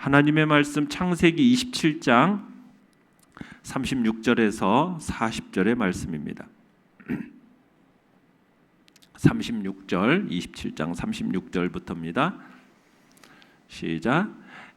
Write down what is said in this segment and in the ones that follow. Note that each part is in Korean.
하나님의 말씀 창세기 27장 36절에서 40절의 말씀입니다. 36절, 27장 36절부터입니다. 시작.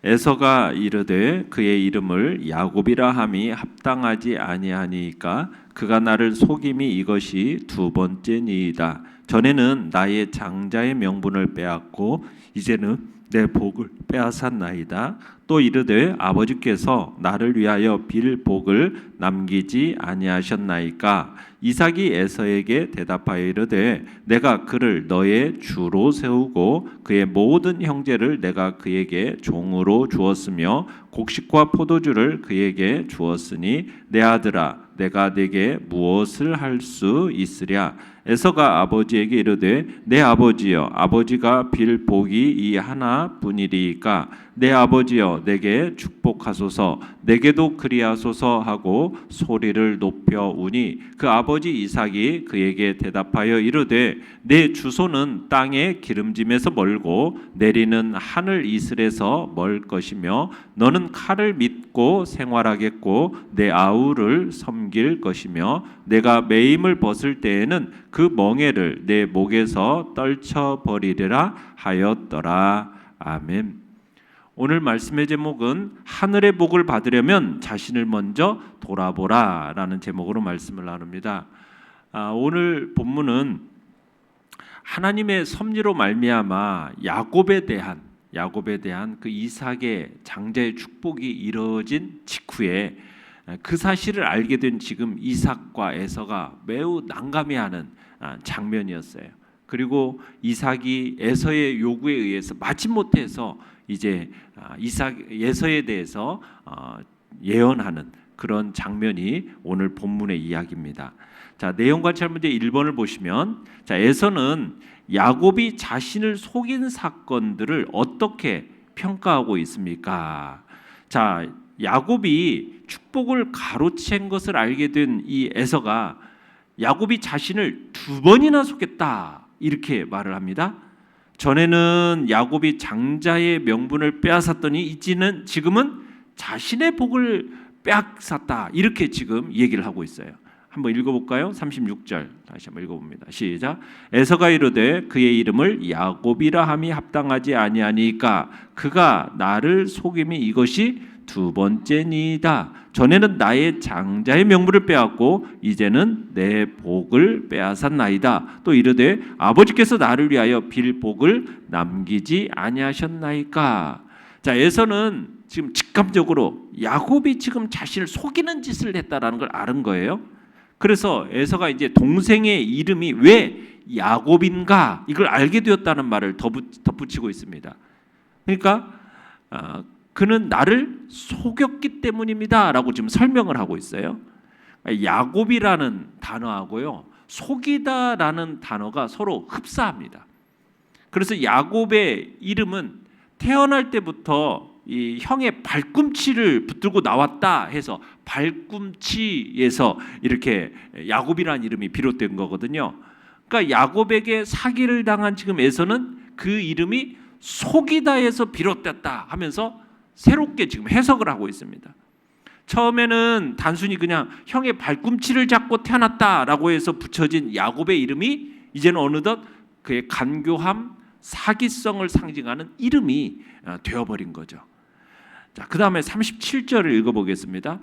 에서가 이르되 그의 이름을 야곱이라 함이 합당하지 아니하니까 그가 나를 속임이 이것이 두 번째니이다. 전에는 나의 장자의 명분을 빼앗고 이제는 내 복을 빼앗았나이다. 또 이르되 아버지께서 나를 위하여 빌 복을 남기지 아니하셨나이까. 이삭이 에서에게 대답하여 이르되 내가 그를 너의 주로 세우고 그의 모든 형제를 내가 그에게 종으로 주었으며 곡식과 포도주를 그에게 주었으니 내 아들아 내가 네게 무엇을 할 수 있으랴. 에서가 아버지에게 이르되 내 아버지여 아버지가 빌 복이 이 하나뿐이리이까 내 아버지여 내게 축복하소서 내게도 그리하소서 하고 소리를 높여 우니 그 아버지 이삭이 그에게 대답하여 이르되 내 주소는 땅의 기름짐에서 멀고 내리는 하늘 이슬에서 멀 것이며 너는 칼을 믿고 생활하겠고 내 아우를 섬길 것이며 내가 매임을 벗을 때에는 그 멍에를 내 목에서 떨쳐버리리라 하였더라. 아멘. 오늘 말씀의 제목은 하늘의 복을 받으려면 자신을 먼저 돌아보라 라는 제목으로 말씀을 나눕니다. 오늘 본문은 하나님의 섭리로 말미암아 야곱에 대한 그 이삭의 장자의 축복이 이루어진 직후에 그 사실을 알게 된 지금 이삭과 에서가 매우 난감해하는 장면이었어요. 그리고 이삭이 에서의 요구에 의해서 마지못해서 이제 에서에 대해서 예언하는 그런 장면이 오늘 본문의 이야기입니다. 자, 내용 관찰 문제 1번을 보시면 자, 에서는 야곱이 자신을 속인 사건들을 어떻게 평가하고 있습니까? 자, 야곱이 축복을 가로챈 것을 알게 된 이 에서가 야곱이 자신을 두 번이나 속였다 이렇게 말을 합니다. 전에는 야곱이 장자의 명분을 빼앗았더니 지금은 자신의 복을 빼앗았다 이렇게 지금 얘기를 하고 있어요. 한번 읽어볼까요? 36절 다시 한번 읽어봅니다. 시작. 에서가 이르되 그의 이름을 야곱이라 함이 합당하지 아니하니까 그가 나를 속임이 이것이 두 번째니이다. 전에는 나의 장자의 명분을 빼앗고 이제는 내 복을 빼앗았나이다. 또 이르되 아버지께서 나를 위하여 빌 복을 남기지 아니하셨나이까. 자, 에서는 지금 직감적으로 야곱이 지금 자신을 속이는 짓을 했다라는 걸 아는 거예요. 그래서 에서가 이제 동생의 이름이 왜 야곱인가 이걸 알게 되었다는 말을 덧붙이고 있습니다. 그러니까 그는 나를 속였기 때문입니다라고 지금 설명을 하고 있어요. 야곱이라는 단어하고요, 속이다라는 단어가 서로 흡사합니다. 그래서 야곱의 이름은 태어날 때부터 이 형의 발꿈치를 붙들고 나왔다 해서 발꿈치에서 이렇게 야곱이라는 이름이 비롯된 거거든요. 그러니까 야곱에게 사기를 당한 지금 에서는 그 이름이 속이다에서 비롯됐다 하면서 새롭게 지금 해석을 하고 있습니다. 처음에는 단순히 그냥 형의 발꿈치를 잡고 태어났다라고 해서 붙여진 야곱의 이름이 이제는 어느덧 그의 간교함, 사기성을 상징하는 이름이 되어버린 거죠. 자, 그 다음에 37절을 읽어보겠습니다.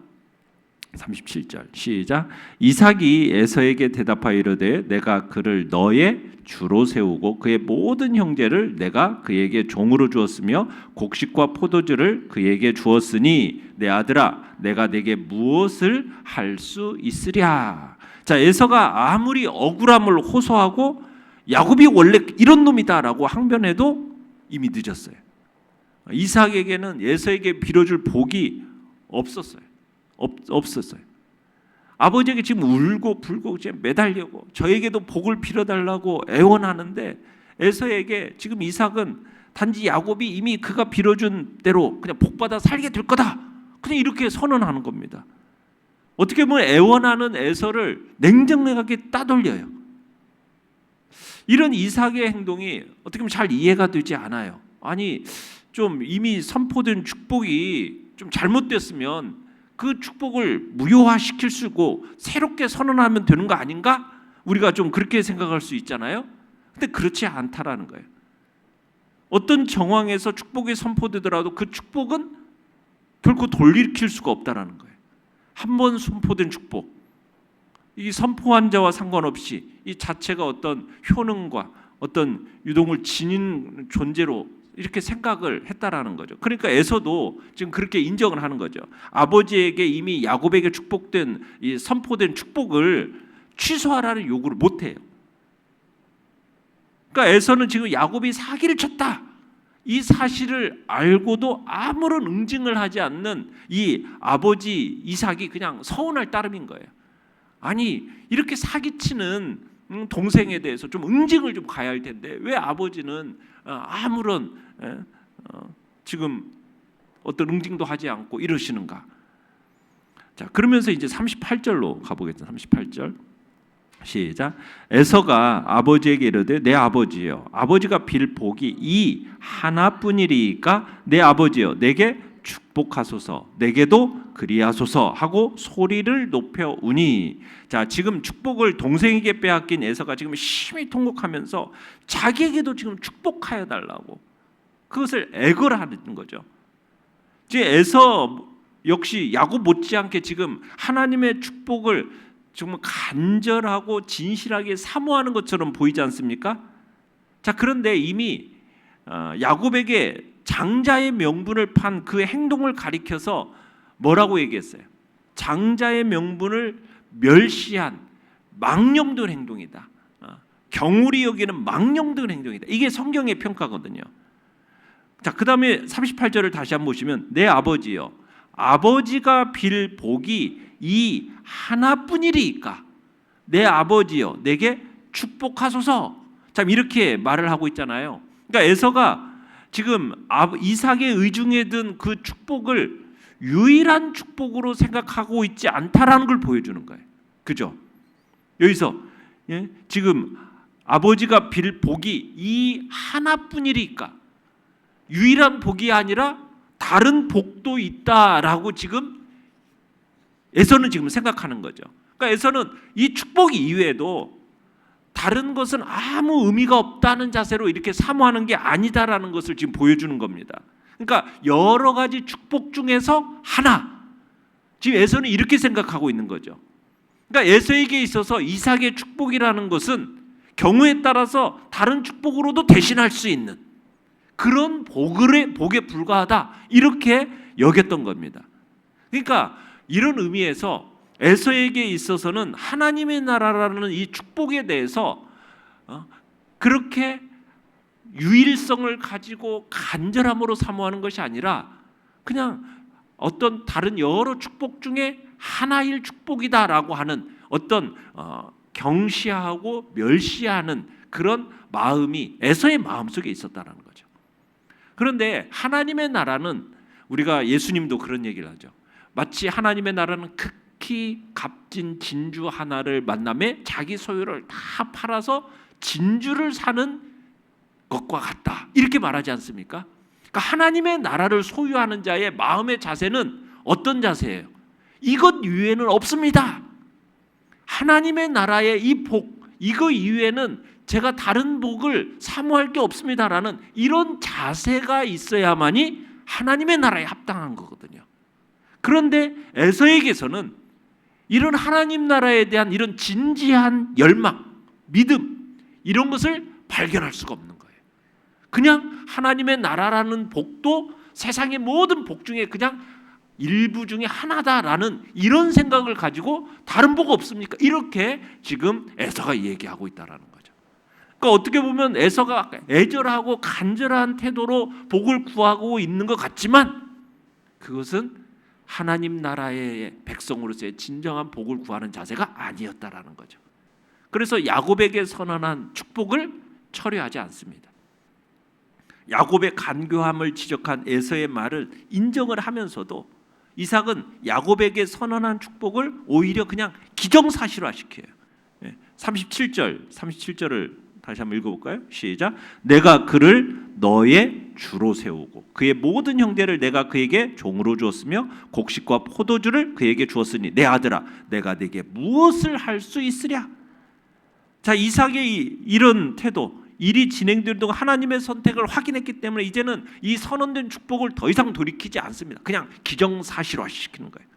37절 시작. 이삭이 에서에게 대답하여 이르되 내가 그를 너의 주로 세우고 그의 모든 형제를 내가 그에게 종으로 주었으며 곡식과 포도주를 그에게 주었으니 내 아들아 내가 네게 무엇을 할 수 있으랴. 자, 에서가 아무리 억울함을 호소하고 야곱이 원래 이런 놈이다라고 항변해도 이미 늦었어요. 이삭에게는 에서에게 빌어줄 복이 없었어요. 아버지에게 지금 울고 불고 매달려고 저에게도 복을 빌어달라고 애원하는데 에서에게 지금 이삭은 단지 야곱이 이미 그가 빌어준 대로 그냥 복받아 살게 될 거다 그냥 이렇게 선언하는 겁니다. 어떻게 보면 애원하는 에서를 냉정하게 따돌려요. 이런 이삭의 행동이 어떻게 보면 잘 이해가 되지 않아요. 아니 좀 이미 선포된 축복이 좀 잘못됐으면 그 축복을 무효화시킬 수 있고 새롭게 선언하면 되는 거 아닌가? 우리가 좀 그렇게 생각할 수 있잖아요. 근데 그렇지 않다라는 거예요. 어떤 정황에서 축복이 선포되더라도 그 축복은 결코 돌이킬 수가 없다라는 거예요. 한 번 선포된 축복, 이 선포한 자와 상관없이 이 자체가 어떤 효능과 어떤 유동을 지닌 존재로 이렇게 생각을 했다라는 거죠. 그러니까 에서도 지금 그렇게 인정을 하는 거죠. 아버지에게 이미 야곱에게 축복된 이 선포된 축복을 취소하라는 요구를 못 해요. 그러니까 에서는 지금 야곱이 사기를 쳤다, 이 사실을 알고도 아무런 응징을 하지 않는 이 아버지 이삭이 그냥 서운할 따름인 거예요. 아니, 이렇게 사기치는 동생에 대해서 좀 응징을 좀 가야 할 텐데 왜 아버지는 아무런 지금 어떤 응징도 하지 않고 이러시는가? 자, 그러면서 이제 38절로 가보겠습니다. 38절 시작. 에서가 아버지에게 이르되 내 아버지여, 아버지가 빌 복이 이 하나뿐이리까 내 아버지여 내게 축복하소서, 내게도 그리하소서 하고 소리를 높여 우니. 자, 지금 축복을 동생에게 빼앗긴 에서가 지금 심히 통곡하면서 자기에게도 지금 축복하여 달라고 그것을 애걸 하는 거죠. 지금 에서 역시 야곱 못지않게 지금 하나님의 축복을 정말 간절하고 진실하게 사모하는 것처럼 보이지 않습니까? 자, 그런데 이미 야곱에게 장자의 명분을 판 그 행동을 가리켜서 뭐라고 얘기했어요? 장자의 명분을 멸시한 망령된 행동이다. 경홀히 여기는 망령된 행동이다. 이게 성경의 평가거든요. 자, 그 다음에 38절을 다시 한번 보시면 내 아버지여, 아버지가 빌 복이 이 하나뿐이리까 내 아버지여 내게 축복하소서. 참 이렇게 말을 하고 있잖아요. 그러니까 에서가 지금 이삭의 의중에 든 그 축복을 유일한 축복으로 생각하고 있지 않다라는 걸 보여주는 거예요. 그죠? 여기서 지금 아버지가 빌 복이 이 하나뿐이리까, 유일한 복이 아니라 다른 복도 있다라고 지금 에서는 지금 생각하는 거죠. 그러니까 에서는 이 축복 이외에도 다른 것은 아무 의미가 없다는 자세로 이렇게 사모하는 게 아니다라는 것을 지금 보여주는 겁니다. 그러니까 여러 가지 축복 중에서 하나, 지금 에서는 이렇게 생각하고 있는 거죠. 그러니까 에서에게 있어서 이삭의 축복이라는 것은 경우에 따라서 다른 축복으로도 대신할 수 있는 그런 복에 불과하다, 이렇게 여겼던 겁니다. 그러니까 이런 의미에서 에서에게 있어서는 하나님의 나라라는 이 축복에 대해서 그렇게 유일성을 가지고 간절함으로 사모하는 것이 아니라 그냥 어떤 다른 여러 축복 중에 하나일 축복이다라고 하는 어떤 경시하고 멸시하는 그런 마음이 에서의 마음속에 있었다는 거죠. 그런데 하나님의 나라는, 우리가 예수님도 그런 얘기를 하죠. 마치 하나님의 나라는 극히 값진 진주 하나를 만남에 자기 소유를 다 팔아서 진주를 사는 것과 같다, 이렇게 말하지 않습니까? 그러니까 하나님의 나라를 소유하는 자의 마음의 자세는 어떤 자세예요? 이것 이외에는 없습니다. 하나님의 나라의 이 복, 이거 이외에는 제가 다른 복을 사모할 게 없습니다라는 이런 자세가 있어야만이 하나님의 나라에 합당한 거거든요. 그런데 에서에게서는 이런 하나님 나라에 대한 이런 진지한 열망, 믿음, 이런 것을 발견할 수가 없는 거예요. 그냥 하나님의 나라라는 복도 세상의 모든 복 중에 그냥 일부 중에 하나다라는 이런 생각을 가지고 다른 복 없습니까? 이렇게 지금 에서가 얘기하고 있다라는 거죠. 그러니까 어떻게 보면 에서가 애절하고 간절한 태도로 복을 구하고 있는 것 같지만 그것은 하나님 나라의 백성으로서의 진정한 복을 구하는 자세가 아니었다라는 거죠. 그래서 야곱에게 선언한 축복을 철회하지 않습니다. 야곱의 간교함을 지적한 에서의 말을 인정을 하면서도 이삭은 야곱에게 선언한 축복을 오히려 그냥 기정사실화시켜요. 37절을 다시 한번 읽어볼까요? 시작. 내가 그를 너의 주로 세우고 그의 모든 형제를 내가 그에게 종으로 주었으며 곡식과 포도주를 그에게 주었으니 내 아들아 내가 네게 무엇을 할 수 있으랴. 자, 이삭의 이런 태도, 일이 진행되는 동안 하나님의 선택을 확인했기 때문에 이제는 이 선언된 축복을 더 이상 돌이키지 않습니다. 그냥 기정사실화시키는 거예요.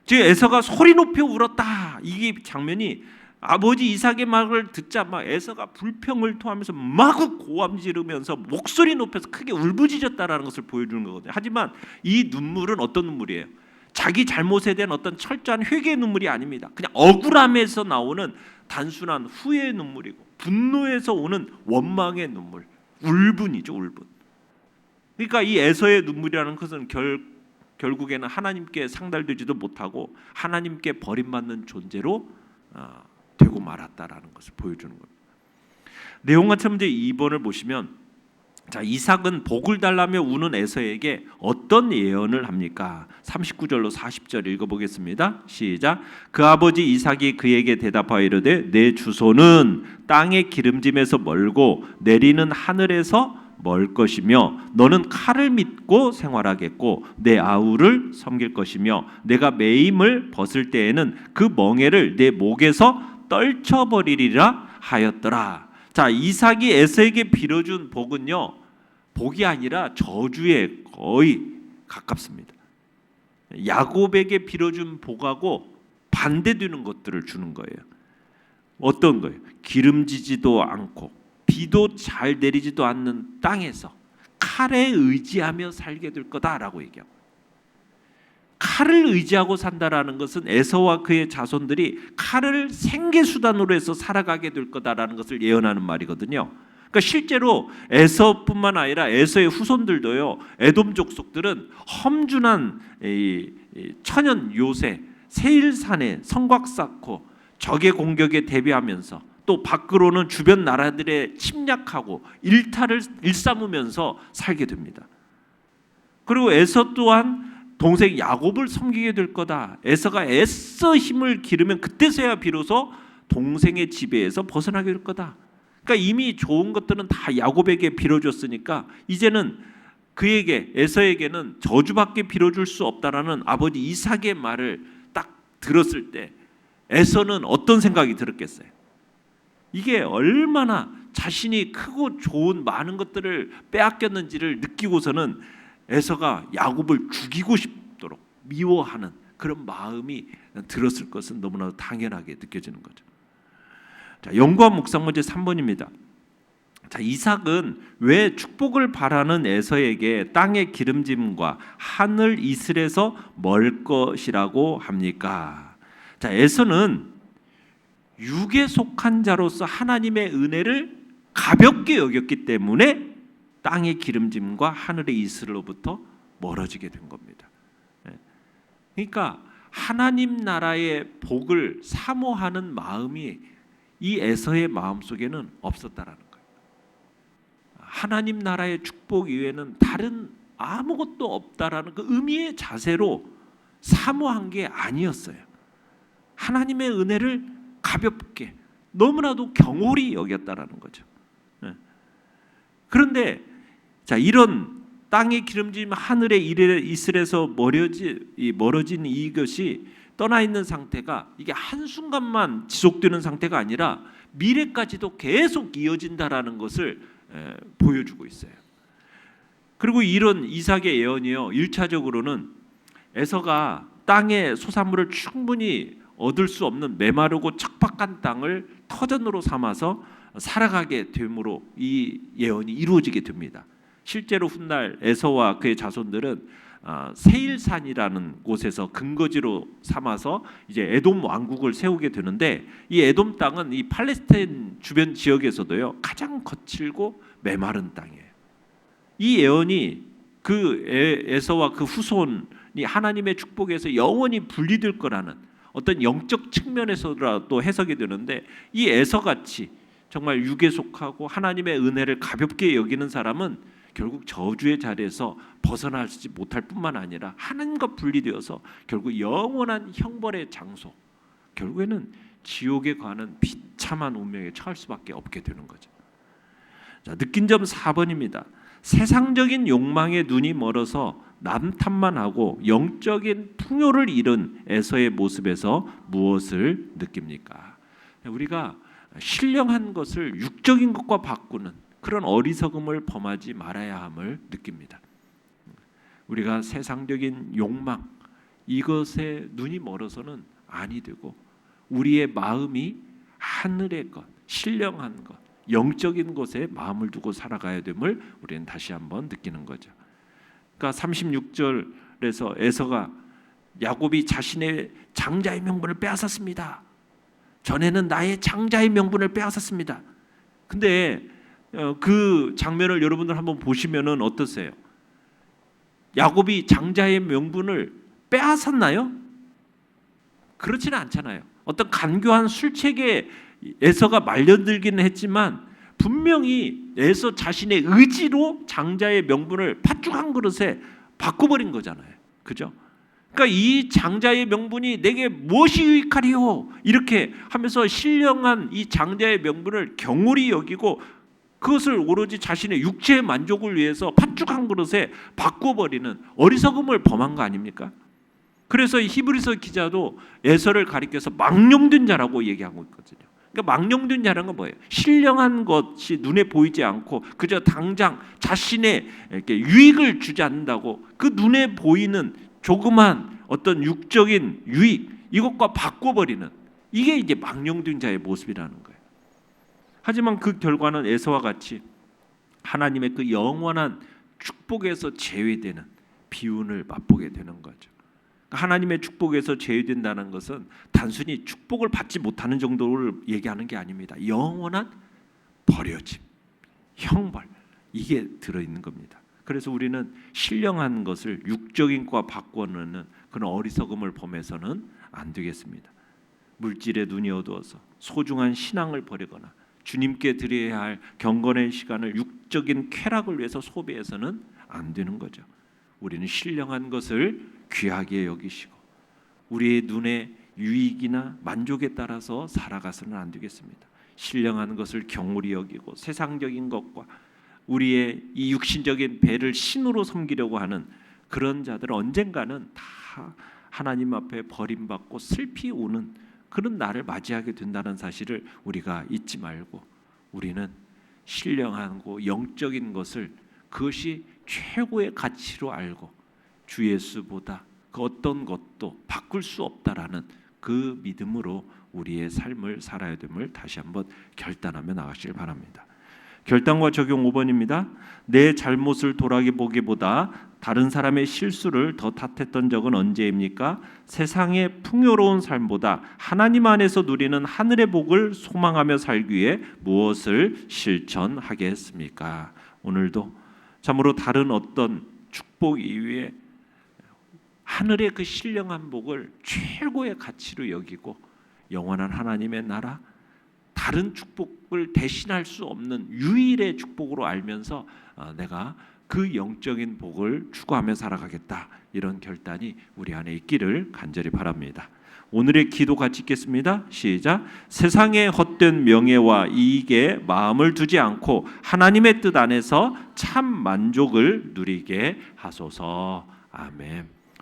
즉 에서가 소리 높여 울었다. 이 장면이 아버지 이삭의 말을 듣자 막 에서가 불평을 토하면서 마구 고함 지르면서 목소리 높여서 크게 울부짖었다라는 것을 보여주는 거거든요. 하지만 이 눈물은 어떤 눈물이에요? 자기 잘못에 대한 어떤 철저한 회개의 눈물이 아닙니다. 그냥 억울함에서 나오는 단순한 후회의 눈물이고 분노에서 오는 원망의 눈물, 울분이죠, 울분. 그러니까 이 에서의 눈물이라는 것은 결국에는 하나님께 상달되지도 못하고 하나님께 버림받는 존재로 되고 말았다라는 것을 보여주는 겁니다. 내용과 첨제 2번을 보시면, 자, 이삭은 복을 달라며 우는 에서에게 어떤 예언을 합니까? 39절로 40절 읽어보겠습니다. 시작. 그 아버지 이삭이 그에게 대답하여 이르되 내 주소는 땅의 기름짐에서 멀고 내리는 하늘에서 멀 것이며 너는 칼을 믿고 생활하겠고 내 아우를 섬길 것이며 내가 매임을 벗을 때에는 그 멍에를 내 목에서 떨쳐버리리라 하였더라. 자, 이삭이 에서에게 빌어준 복은요, 복이 아니라 저주에 거의 가깝습니다. 야곱에게 빌어준 복하고 반대되는 것들을 주는 거예요. 어떤 거예요? 기름지지도 않고 비도 잘 내리지도 않는 땅에서 칼에 의지하며 살게 될 거다라고 얘기하고, 칼을 의지하고 산다라는 것은 에서와 그의 자손들이 칼을 생계수단으로 해서 살아가게 될 거다라는 것을 예언하는 말이거든요. 그러니까 실제로 에서뿐만 아니라 에서의 후손들도요, 에돔 족속들은 험준한 천연 요새 세일산에 성곽 쌓고 적의 공격에 대비하면서 또 밖으로는 주변 나라들에 침략하고 일탈을 일삼으면서 살게 됩니다. 그리고 에서 또한 동생 야곱을 섬기게 될 거다. 에서가 애써 힘을 기르면 그때서야 비로소 동생의 지배에서 벗어나게 될 거다. 그러니까 이미 좋은 것들은 다 야곱에게 빌어줬으니까 이제는 그에게 에서에게는 저주밖에 빌어줄 수 없다라는 아버지 이삭의 말을 딱 들었을 때 에서는 어떤 생각이 들었겠어요? 이게 얼마나 자신이 크고 좋은 많은 것들을 빼앗겼는지를 느끼고서는 에서가 야곱을 죽이고 싶도록 미워하는 그런 마음이 들었을 것은 너무나도 당연하게 느껴지는 거죠. 자, 연구한 묵상 문제 3번입니다. 자, 이삭은 왜 축복을 바라는 에서에게 땅의 기름짐과 하늘 이슬에서 멀 것이라고 합니까? 자, 에서는 육에 속한 자로서 하나님의 은혜를 가볍게 여겼기 때문에 땅의 기름짐과 하늘의 이슬로부터 멀어지게 된 겁니다. 그러니까 하나님 나라의 복을 사모하는 마음이 이 에서의 마음속에는 없었다라는 거예요. 하나님 나라의 축복 이외에는 다른 아무것도 없다라는 그 의미의 자세로 사모한 게 아니었어요. 하나님의 은혜를 가볍게 너무나도 경홀히 여겼다라는 거죠. 그런데 자, 이런 땅의 기름짐 하늘의 이슬에서 멀어진 이것이 떠나 있는 상태가 이게 한순간만 지속되는 상태가 아니라 미래까지도 계속 이어진다라는 것을 보여주고 있어요. 그리고 이런 이삭의 예언이요, 1차적으로는 에서가 땅의 소산물을 충분히 얻을 수 없는 메마르고 척박한 땅을 터전으로 삼아서 살아가게 됨으로 이 예언이 이루어지게 됩니다. 실제로 훗날 에서와 그의 자손들은 세일산이라는 곳에서 근거지로 삼아서 이제 에돔 왕국을 세우게 되는데, 이 에돔 땅은 이 팔레스타인 주변 지역에서도요 가장 거칠고 메마른 땅이에요. 이 예언이 그 에서와 그 후손이 하나님의 축복에서 영원히 분리될 거라는 어떤 영적 측면에서라도 해석이 되는데, 이 에서같이 정말 육에 속하고 하나님의 은혜를 가볍게 여기는 사람은 결국 저주의 자리에서 벗어나지 못할 뿐만 아니라 하나님과 분리되어서 결국 영원한 형벌의 장소, 결국에는 지옥에 가는 비참한 운명에 처할 수밖에 없게 되는 거죠. 자, 느낀 점 4번입니다. 세상적인 욕망에 눈이 멀어서 남탓만 하고 영적인 풍요를 잃은 에서의 모습에서 무엇을 느낍니까? 우리가 신령한 것을 육적인 것과 바꾸는 그런 어리석음을 범하지 말아야 함을 느낍니다. 우리가 세상적인 욕망 이것에 눈이 멀어서는 아니 되고 우리의 마음이 하늘의 것, 신령한 것, 영적인 것에 마음을 두고 살아가야 됨을 우리는 다시 한번 느끼는 거죠. 그러니까 36절에서 에서가 야곱이 자신의 장자의 명분을 빼앗았습니다. 전에는 나의 장자의 명분을 빼앗았습니다. 근데 그 장면을 여러분들 한번 보시면은 어떠세요? 야곱이 장자의 명분을 빼앗았나요? 그렇지는 않잖아요. 어떤 간교한 술책에 에서가 말려들기는 했지만 분명히 에서 자신의 의지로 장자의 명분을 팥죽 한 그릇에 바꿔버린 거잖아요. 그죠? 그러니까 이 장자의 명분이 내게 무엇이 유익하리요? 이렇게 하면서 신령한 이 장자의 명분을 경홀히 여기고 그것을 오로지 자신의 육체의 만족을 위해서 팥죽 한 그릇에 바꿔버리는 어리석음을 범한 거 아닙니까? 그래서 히브리서 기자도 에서를 가리켜서 망령된 자라고 얘기하고 있거든요. 그러니까 망령된 자라는 건 뭐예요? 신령한 것이 눈에 보이지 않고 그저 당장 자신의 이렇게 유익을 주지 않는다고 그 눈에 보이는 조그만 어떤 육적인 유익 이것과 바꿔버리는 이게 이제 망령된 자의 모습이라는 거예요. 하지만 그 결과는 에서와 같이 하나님의 그 영원한 축복에서 제외되는 비운을 맛보게 되는 거죠. 하나님의 축복에서 제외된다는 것은 단순히 축복을 받지 못하는 정도를 얘기하는 게 아닙니다. 영원한 버려짐, 형벌 이게 들어있는 겁니다. 그래서 우리는 신령한 것을 육적인 것과 바꿔놓는 그런 어리석음을 범해서는 안 되겠습니다. 물질에 눈이 어두워서 소중한 신앙을 버리거나 주님께 드려야 할 경건의 시간을 육적인 쾌락을 위해서 소비해서는 안 되는 거죠. 우리는 신령한 것을 귀하게 여기시고 우리의 눈에 유익이나 만족에 따라서 살아가서는 안 되겠습니다. 신령한 것을 경홀히 여기고 세상적인 것과 우리의 이 육신적인 배를 신으로 섬기려고 하는 그런 자들은 언젠가는 다 하나님 앞에 버림받고 슬피 우는 그런 날을 맞이하게 된다는 사실을 우리가 잊지 말고 우리는 신령하고 영적인 것을 그것이 최고의 가치로 알고 주 예수보다 그 어떤 것도 바꿀 수 없다라는 그 믿음으로 우리의 삶을 살아야 됨을 다시 한번 결단하며 나가시길 바랍니다. 결단과 적용 5번입니다. 내 잘못을 돌아보기보다 다른 사람의 실수를 더 탓했던 적은 언제입니까? 세상의 풍요로운 삶보다 하나님 안에서 누리는 하늘의 복을 소망하며 살기 위해 무엇을 실천하겠습니까? 오늘도 참으로 다른 어떤 축복 이외에 하늘의 그 신령한 복을 최고의 가치로 여기고 영원한 하나님의 나라 다른 축복을 대신할 수 없는 유일의 축복으로 알면서 내가 그 영적인 복을 추구하며 살아가겠다 이런 결단이 우리 안에 있기를 간절히 바랍니다. 오늘의 기도 같이 읽겠습니다. 시작. 세상의 헛된 명예와 이익에 마음을 두지 않고 하나님의 뜻 안에서 참 만족을 누리게 하소서. 아멘.